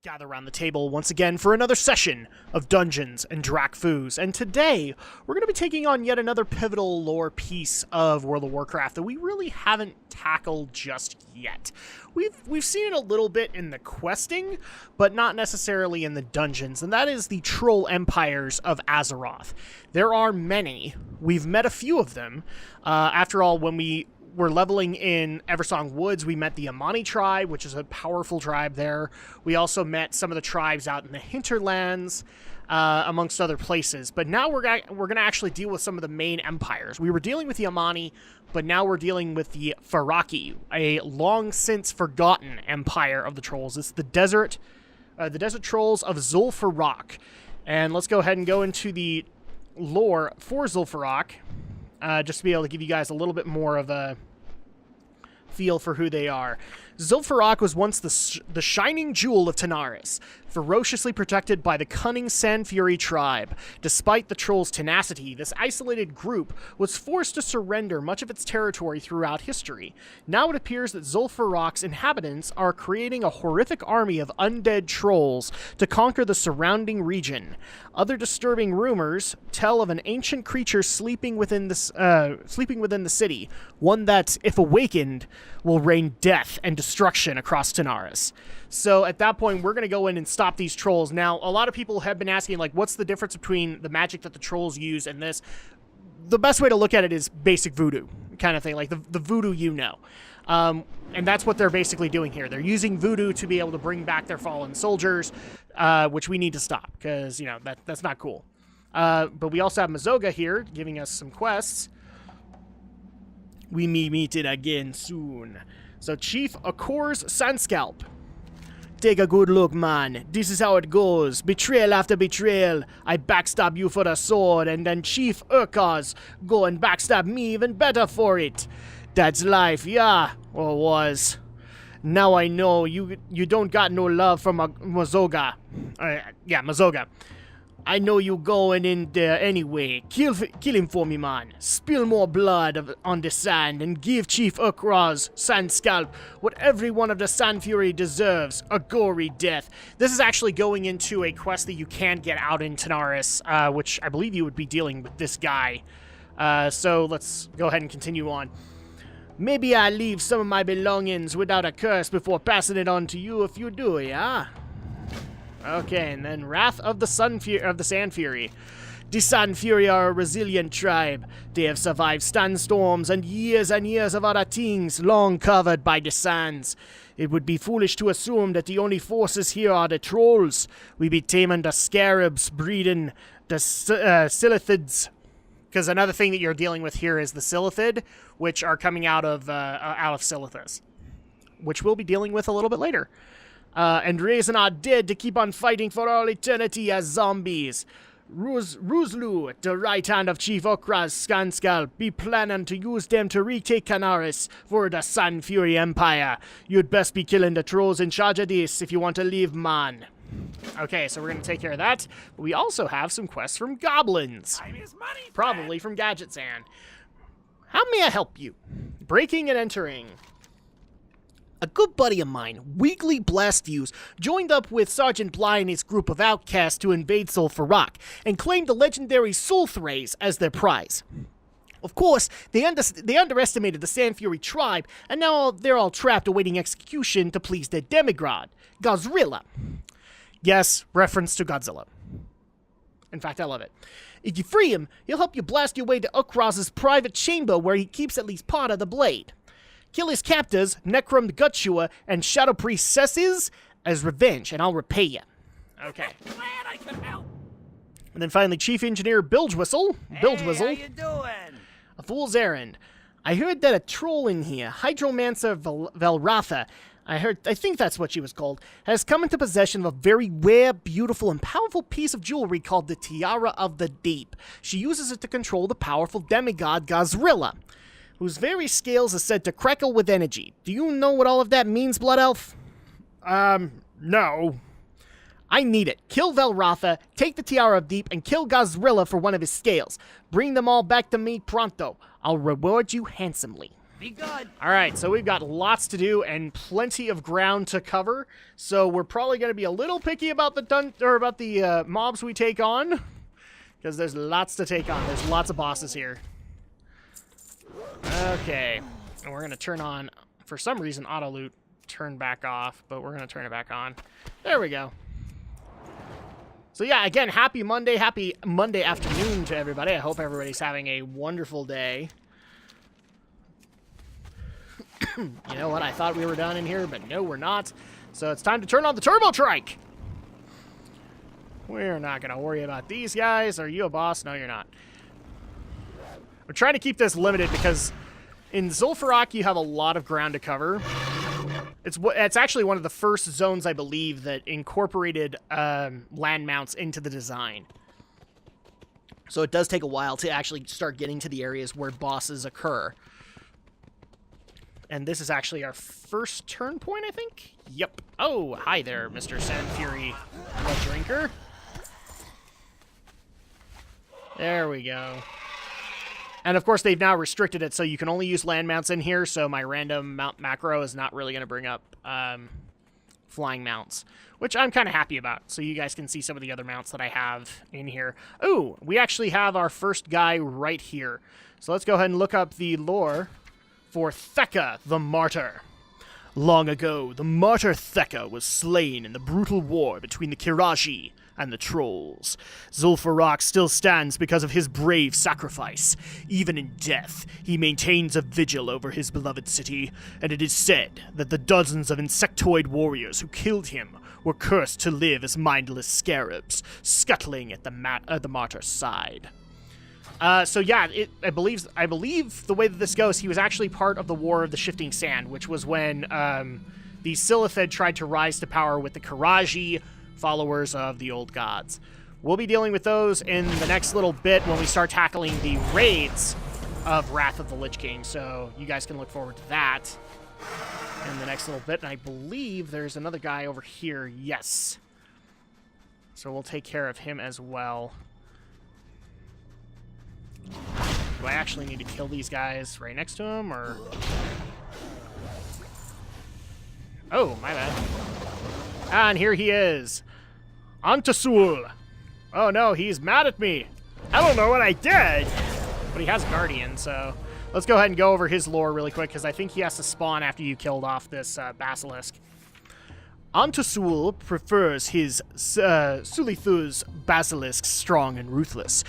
Gather around the table once again for another session of Dungeons and Drakfus, and today we're going to be taking on yet another pivotal lore piece of World of Warcraft that we really haven't tackled just yet. We've seen it a little bit in the questing, but not necessarily in the dungeons, and that is the troll empires of Azeroth. There are many. We've met a few of them. After all, when we were leveling in Eversong Woods, we met the Amani tribe, which is a powerful tribe there. We also met some of the tribes out in the hinterlands, amongst other places. But now we're going to actually deal with some of the main empires. We were dealing with the Amani, but now we're dealing with the Faraki, a long since forgotten empire of the trolls. It's the desert trolls of Zul'Farrak. And let's go ahead and go into the lore for Zul'Farrak. Just to be able to give you guys a little bit more of a feel for who they are. Zul'Farrak was once the shining jewel of Tanaris, ferociously protected by the cunning Sand Fury tribe. Despite the trolls' tenacity, this isolated group was forced to surrender much of its territory throughout history. Now it appears that Zul'Farrak's inhabitants are creating a horrific army of undead trolls to conquer the surrounding region. Other disturbing rumors tell of an ancient creature sleeping within the city, one that, if awakened, will rain death and destruction across Tanaris. So at that point, we're going to go in and stop these trolls. Now, a lot of people have been asking, like, what's the difference between the magic that the trolls use and this? The best way to look at it is basic voodoo kind of thing, like the voodoo you know. And that's what they're basically doing here. They're using voodoo to be able to bring back their fallen soldiers, which we need to stop because, you know, that's not cool. But we also have Mazoga here giving us some quests. We meet it again soon. So Chief Akor's Sandscalp. Take a good look, man. This is how it goes. Betrayal after betrayal. I backstab you for the sword, and then Chief Urkaz go and backstab me even better for it. That's life, yeah, or was. Now I know you don't got no love for Mazoga. Mazoga. I know you going in there anyway. Kill him for me, man. Spill more blood on the sand and give Chief Ukraz Sandscalp what every one of the Sand Fury deserves, a gory death. This is actually going into a quest that you can get out in Tanaris, which I believe you would be dealing with this guy. So let's go ahead and continue on. Maybe I leave some of my belongings without a curse before passing it on to you if you do, yeah? Okay, and then Wrath of the Sand Fury. The Sand Fury are a resilient tribe. They have survived sandstorms and years of other things long covered by the sands. It would be foolish to assume that the only forces here are the trolls. We be taming the scarabs, breeding the silithids. Because another thing that you're dealing with here is the silithid, which are coming out of Silithus, which we'll be dealing with a little bit later. And raising our dead to keep on fighting for all eternity as zombies. Ruzlu, the right hand of Chief Okraz Scanscalp, be planning to use them to retake Canaris for the Sand Fury Empire. You'd best be killing the trolls in charge of this if you want to live, man. Okay, so we're going to take care of that. But we also have some quests from goblins. Time is money, probably from Gadgetzan. How may I help you? Breaking and entering. A good buddy of mine, Weekly Blastviews, joined up with Sergeant Bly and his group of outcasts to invade Zul'Farrak, and claimed the legendary Zul'Thraze as their prize. Of course, they underestimated the Sand Fury tribe, and now they're all trapped awaiting execution to please their demigod, Gazrilla. Yes, reference to Godzilla. In fact, I love it. If you free him, he'll help you blast your way to Ukraz's private chamber where he keeps at least part of the blade. Kill his captors, Necrum Gutshua, and Shadow Priestesses as revenge, and I'll repay you. Okay. Glad I could help. And then finally, Chief Engineer Bilgewhistle. Hey, how you doing? A fool's errand. I heard that a troll in here, Hydromancer Velratha, I think that's what she was called, has come into possession of a very rare, beautiful, and powerful piece of jewelry called the Tiara of the Deep. She uses it to control the powerful demigod Gazrilla, whose very scales are said to crackle with energy. Do you know what all of that means, Blood Elf? No. I need it. Kill Velratha, take the Tiara of Deep, and kill Gazrilla for one of his scales. Bring them all back to me pronto. I'll reward you handsomely. Be good. All right, so we've got lots to do and plenty of ground to cover. So we're probably going to be a little picky about the mobs we take on, because there's lots to take on. There's lots of bosses here. Okay, and we're going to turn on, for some reason, auto loot turned back off, but we're going to turn it back on. There we go. So yeah, again, happy Monday afternoon to everybody. I hope everybody's having a wonderful day. You know what? I thought we were done in here, but no, we're not. So it's time to turn on the turbo trike. We're not going to worry about these guys. Are you a boss? No, you're not. We're trying to keep this limited because in Zul'Farrak, you have a lot of ground to cover. It's actually one of the first zones, I believe, that incorporated land mounts into the design. So it does take a while to actually start getting to the areas where bosses occur. And this is actually our first turn point, I think? Yep. Oh, hi there, Mr. Sand Fury the Drinker. There we go. And of course, they've now restricted it so you can only use land mounts in here, so my random mount macro is not really going to bring up flying mounts, which I'm kind of happy about. So you guys can see some of the other mounts that I have in here. Oh, we actually have our first guy right here. So let's go ahead and look up the lore for Theka the Martyr. Long ago, the martyr Theka was slain in the brutal war between the Kiraji and the Trolls. Zul'Farrak still stands because of his brave sacrifice. Even in death, he maintains a vigil over his beloved city, and it is said that the dozens of insectoid warriors who killed him were cursed to live as mindless scarabs, scuttling at the martyr's side. So yeah, I believe the way that this goes, he was actually part of the War of the Shifting Sand, which was when the Silithid tried to rise to power with the Kiraji, followers of the old gods. We'll be dealing with those in the next little bit when we start tackling the raids of Wrath of the Lich King, so you guys can look forward to that in the next little bit. And I believe there's another guy over here, yes. So we'll take care of him as well. Do I actually need to kill these guys right next to him, or... Oh, my bad. And here he is. Antasul. Oh no, he's mad at me. I don't know what I did. But he has Guardian, so... Let's go ahead and go over his lore really quick, because I think he has to spawn after you killed off this Basilisk. Antasul prefers his Sulithuz basilisks strong and ruthless.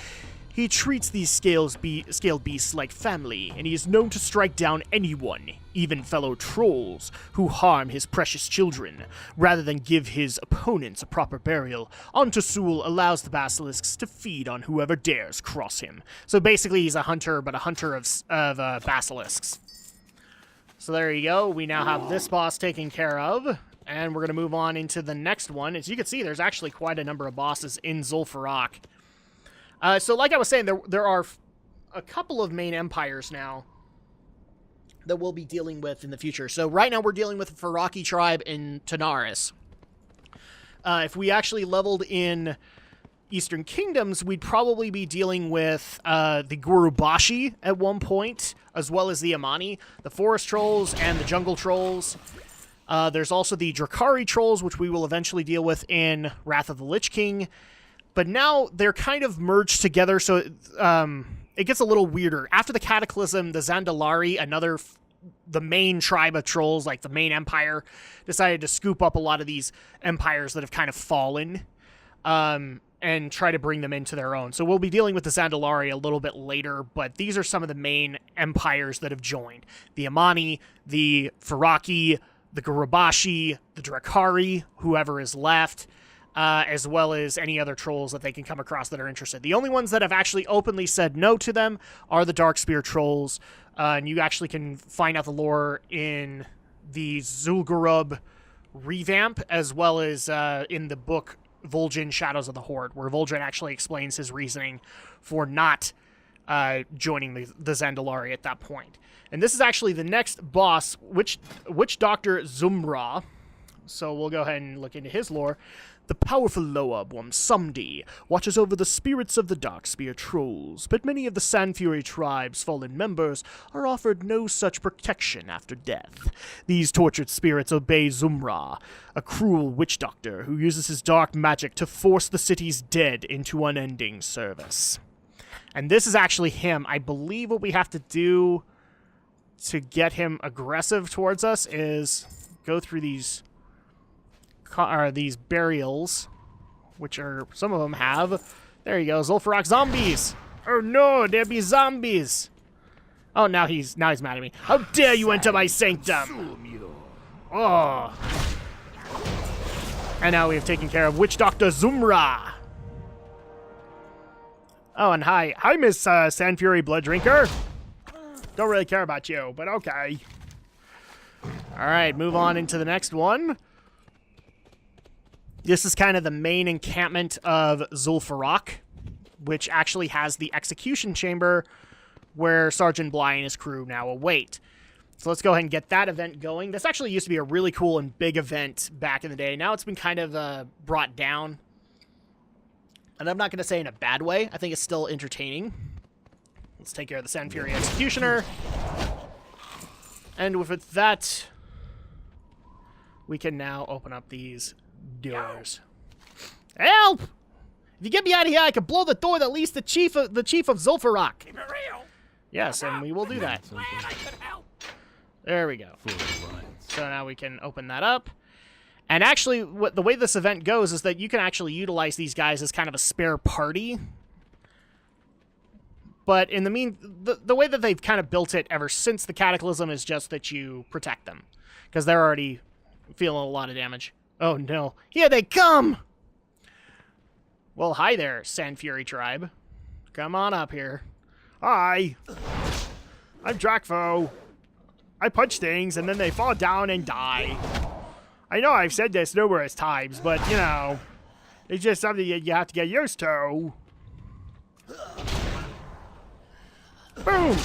He treats these scaled beasts like family, and he is known to strike down anyone, even fellow trolls, who harm his precious children. Rather than give his opponents a proper burial, Antasul allows the basilisks to feed on whoever dares cross him. So basically he's a hunter, but a hunter of basilisks. So there you go. We now have this boss taken care of, and we're going to move on into the next one. As you can see, there's actually quite a number of bosses in Zul'Farrak. So like I was saying, there are a couple of main empires now that we'll be dealing with in the future. So right now we're dealing with the Faraki tribe in Tanaris. If we actually leveled in Eastern Kingdoms, we'd probably be dealing with the Gurubashi at one point, as well as the Amani, the Forest Trolls, and the Jungle Trolls. There's also the Drakari Trolls, which we will eventually deal with in Wrath of the Lich King. But now they're kind of merged together, so it gets a little weirder. After the Cataclysm, the Zandalari, the main tribe of trolls, like the main empire, decided to scoop up a lot of these empires that have kind of fallen and try to bring them into their own. So we'll be dealing with the Zandalari a little bit later, but these are some of the main empires that have joined. The Amani, the Faraki, the Gurubashi, the Drakari, whoever is left, as well as any other trolls that they can come across that are interested. The only ones that have actually openly said no to them are the Darkspear trolls, and you actually can find out the lore in the Zul'Gurub revamp, as well as in the book Vol'jin Shadows of the Horde, where Vol'jin actually explains his reasoning for not joining the Zandalari at that point. And this is actually the next boss, Witch Doctor Zumra. so we'll go ahead and look into his lore. The powerful Loa Bwamsumdi watches over the spirits of the Darkspear trolls, but many of the Sand Fury tribe's fallen members are offered no such protection after death. These tortured spirits obey Zumra, a cruel witch doctor who uses his dark magic to force the city's dead into unending service. And this is actually him. I believe what we have to do to get him aggressive towards us is go through these burials, which are, some of them have, there you go, Zul'Farrak zombies. Oh no, there be zombies. Oh, now he's mad at me. How dare you enter my sanctum? Oh. And now we have taken care of Witch Doctor Zumra. Oh, and hi, Miss Sand Fury Blood Drinker. Don't really care about you, but okay. All right, move on into the next one. This is kind of the main encampment of Zul'Farrak, which actually has the execution chamber where Sergeant Bly and his crew now await. So let's go ahead and get that event going. This actually used to be a really cool and big event back in the day. Now it's been kind of brought down. And I'm not going to say in a bad way. I think it's still entertaining. Let's take care of the Sand Fury Executioner. And with that, we can now open up these doors. Help! If you get me out of here, I can blow the door that leads the chief of Zul'Farrak. Keep it real. Yes, and we will do that. Glad I could help. There we go. So now we can open that up. And actually, the way this event goes is that you can actually utilize these guys as kind of a spare party. But in the way that they've kind of built it ever since the Cataclysm is just that you protect them, because they're already feeling a lot of damage. Oh no, here they come! Well, hi there, Sand Fury tribe. Come on up here. Hi. I'm Drakfu. I punch things and then they fall down and die. I know I've said this numerous times, but, you know, it's just something that you have to get used to. Boom!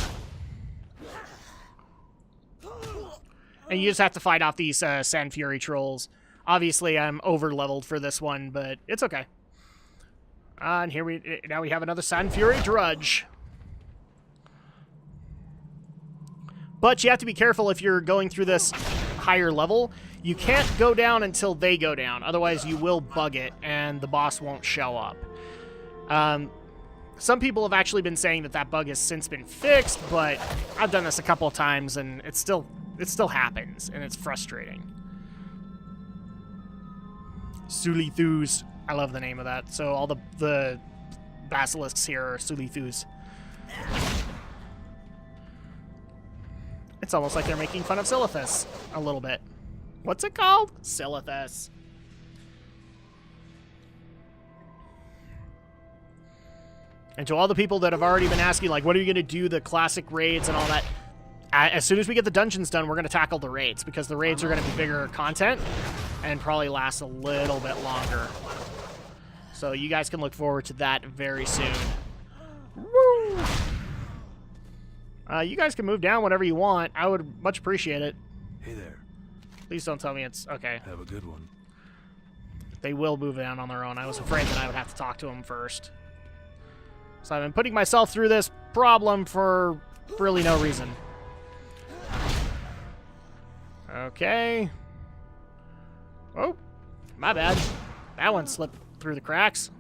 And you just have to fight off these Sand Fury trolls. Obviously, I'm over-leveled for this one, but it's okay. And now we have another Sand Fury Drudge. But you have to be careful if you're going through this higher level. You can't go down until they go down. Otherwise, you will bug it, and the boss won't show up. Some people have actually been saying that bug has since been fixed, but I've done this a couple of times, and it still happens, and it's frustrating. Sulithus. I love the name of that. So all the basilisks here are Sulithus. It's almost like they're making fun of Silithus a little bit. What's it called? Silithus. And to all the people that have already been asking, like, what are you going to do, the classic raids and all that, as soon as we get the dungeons done, we're going to tackle the raids, because the raids are going to be bigger content and probably last a little bit longer. So you guys can look forward to that very soon. Woo! You guys can move down whenever you want. I would much appreciate it. Hey there. Please don't tell me it's... Okay. Have a good one. They will move down on their own. I was afraid that I would have to talk to them first. So I've been putting myself through this problem for really no reason. Okay. Oh, my bad. That one slipped through the cracks.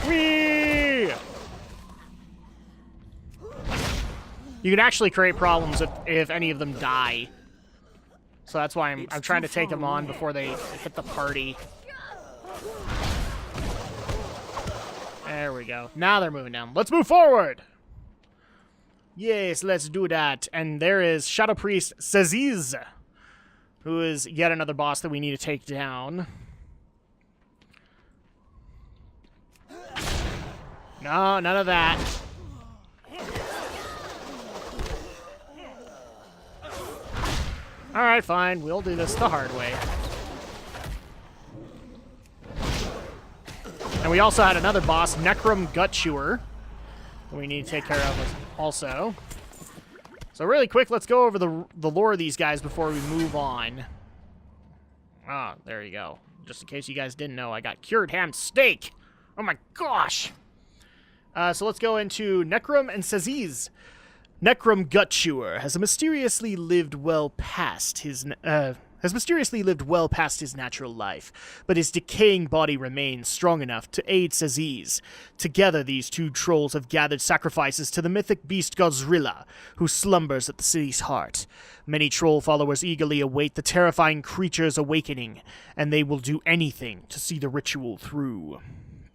Whee! You can actually create problems if any of them die. So that's why I'm trying to take them on before they hit the party. There we go. Now they're moving down. Let's move forward! Yes, let's do that. And there is Shadow Priest Saziz, who is yet another boss that we need to take down. No, none of that. Alright, fine. We'll do this the hard way. And we also had another boss, Necrum Gut Chewer, we need to take care of also. So really quick, let's go over the lore of these guys before we move on. Ah, there you go. Just in case you guys didn't know, I got cured ham steak. Oh my gosh. So let's go into Necrum and Saziz. Necrum Gut Chewer has mysteriously lived well past his natural life, but his decaying body remains strong enough to aid Saziz. Together, these two trolls have gathered sacrifices to the mythic beast Godzilla, who slumbers at the city's heart. Many troll followers eagerly await the terrifying creature's awakening, and they will do anything to see the ritual through.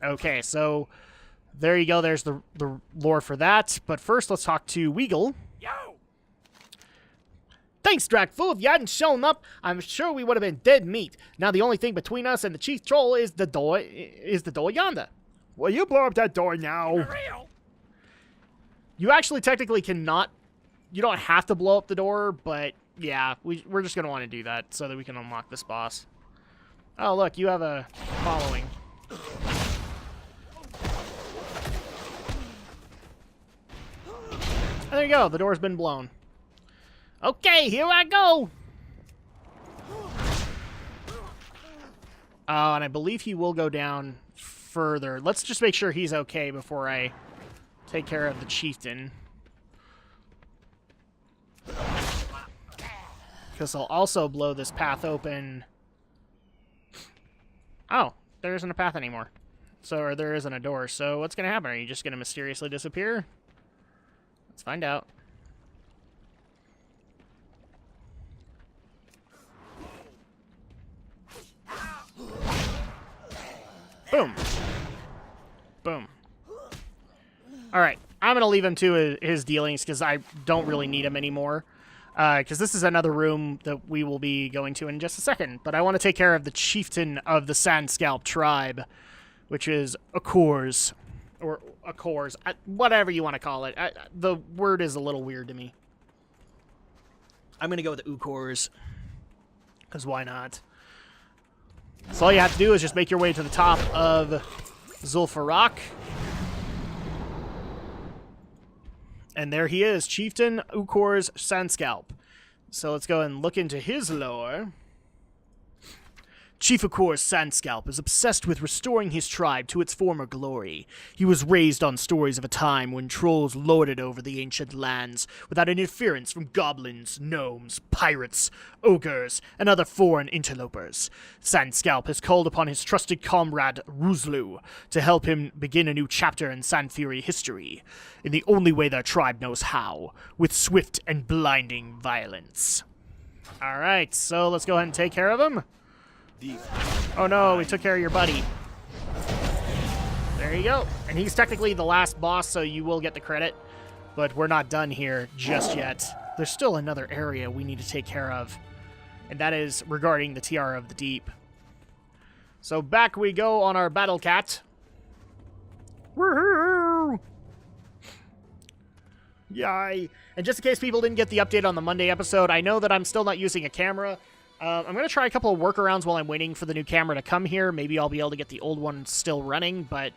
Okay, so there you go. There's the lore for that. But first, let's talk to Weagle. Yo! Thanks, Drakfu. If you hadn't shown up, I'm sure we would have been dead meat. Now the only thing between us and the chief troll is the door yonder. Well, you blow up that door now. For real? You actually technically cannot. You don't have to blow up the door, but yeah, we're just going to want to do that so that we can unlock this boss. Oh, look, you have a following. And there you go. The door's been blown. Okay, here I go. Oh, and I believe he will go down further. Let's just make sure he's okay before I take care of the chieftain. Because I'll also blow this path open. Oh, there isn't a path anymore. Or there isn't a door. So what's going to happen? Are you just going to mysteriously disappear? Let's find out. Boom. Boom. All right. I'm going to leave him to his dealings because I don't really need him anymore. Because this is another room that we will be going to in just a second. But I want to take care of the chieftain of the Sandscalp tribe, which is Akors. Or Akors. Whatever you want to call it. The word is a little weird to me. I'm going to go with Ukors. Because why not? So all you have to do is just make your way to the top of Zul'Farrak. And there he is, Chieftain Ukor's Sandscalp. So let's go and look into his lore. Chief Ukor's Sandscalp is obsessed with restoring his tribe to its former glory. He was raised on stories of a time when trolls lorded over the ancient lands without interference from goblins, gnomes, pirates, ogres, and other foreign interlopers. Sandscalp has called upon his trusted comrade Ruzlu to help him begin a new chapter in Sandfury history, in the only way their tribe knows how, with swift and blinding violence. Alright, so let's go ahead and take care of him. Oh no, we took care of your buddy. There you go. And he's technically the last boss, so you will get the credit. But we're not done here just yet. There's still another area we need to take care of. And that is regarding the Tiara of the Deep. So back we go on our battle cat. Woohoo! Yay! And just in case people didn't get the update on the Monday episode, I know that I'm still not using a camera. I'm going to try a couple of workarounds while I'm waiting for the new camera to come here. Maybe I'll be able to get the old one still running, but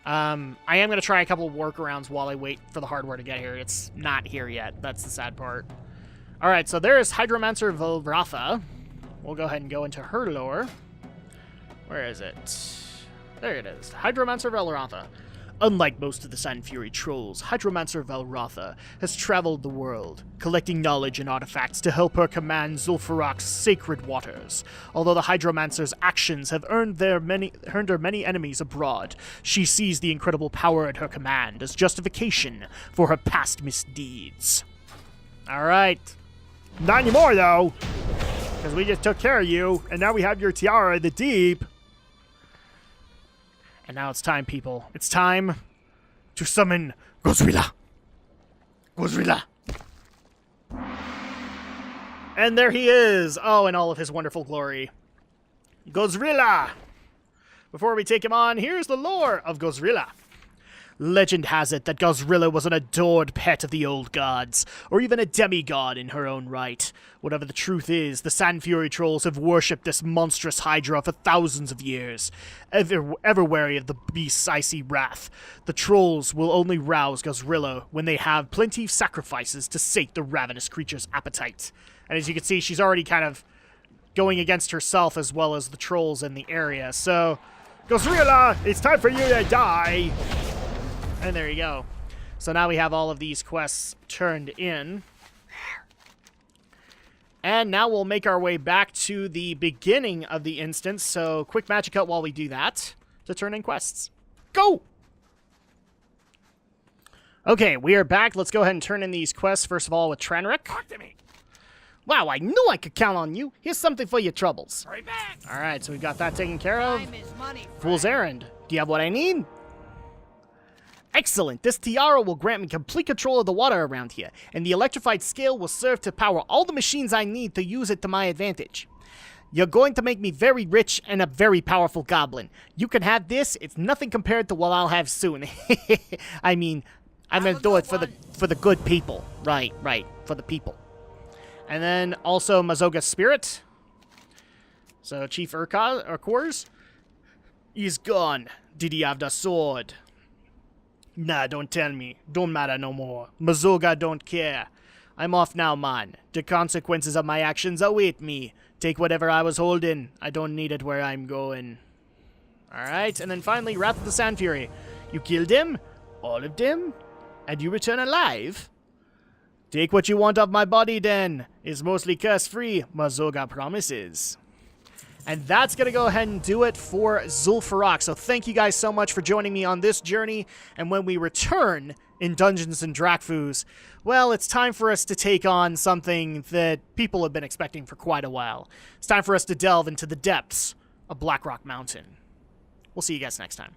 I am going to try a couple of workarounds while I wait for the hardware to get here. It's not here yet. That's the sad part. All right, so there is Hydromancer Velratha. We'll go ahead and go into her lore. Where is it? There it is. Hydromancer Velratha. Unlike most of the Sandfury trolls, Hydromancer Velratha has traveled the world, collecting knowledge and artifacts to help her command Zul'Farrak's sacred waters. Although the Hydromancer's actions have earned her many enemies abroad, she sees the incredible power at her command as justification for her past misdeeds. Alright. Not anymore, though. Because we just took care of you, and now we have your Tiara of the Deep. And now it's time, people. It's time to summon Godzilla. Godzilla. And there he is. Oh, in all of his wonderful glory. Godzilla. Before we take him on, here's the lore of Godzilla. Legend has it that Gazrilla was an adored pet of the old gods, or even a demigod in her own right. Whatever the truth is, the Sand Fury trolls have worshipped this monstrous hydra for thousands of years. Ever wary of the beast's icy wrath, the trolls will only rouse Gazrilla when they have plenty of sacrifices to sate the ravenous creature's appetite. And as you can see, she's already kind of going against herself as well as the trolls in the area. So, Gazrilla, it's time for you to die. and there you go. So now we have all of these quests turned in. And now we'll make our way back to the beginning of the instance. So, quick magic cut while we do that to turn in quests. Go! Okay, we are back. Let's go ahead and turn in these quests, first of all, with Tranrik. Talk to me. Wow, I knew I could count on you. Here's something for your troubles. Hurry back. All right, so we've got that taken care of. Time is money, Fool's friend. errand. Do you have what I need? Excellent. This tiara will grant me complete control of the water around here, and the electrified scale will serve to power all the machines I need to use it to my advantage. You're going to make me very rich and a very powerful goblin. You can have this. It's nothing compared to what I'll have soon. I mean, I'm going to do it for the good people. Right, for the people. And then also Mazoga's spirit. So Chief Urkors. He's gone. Did he have the sword? Nah, don't tell me. Don't matter no more. Mazoga don't care. I'm off now, man. The consequences of my actions await me. Take whatever I was holding. I don't need it where I'm going. Alright, and then finally, Wrath of the Sand Fury. You killed him? All of them? And you return alive? Take what you want of my body, then. It's mostly curse-free, Mazoga promises. And that's going to go ahead and do it for Zul'Farrak. So thank you guys so much for joining me on this journey. And when we return in Dungeons and Drakfus, well, it's time for us to take on something that people have been expecting for quite a while. It's time for us to delve into the depths of Blackrock Mountain. We'll see you guys next time.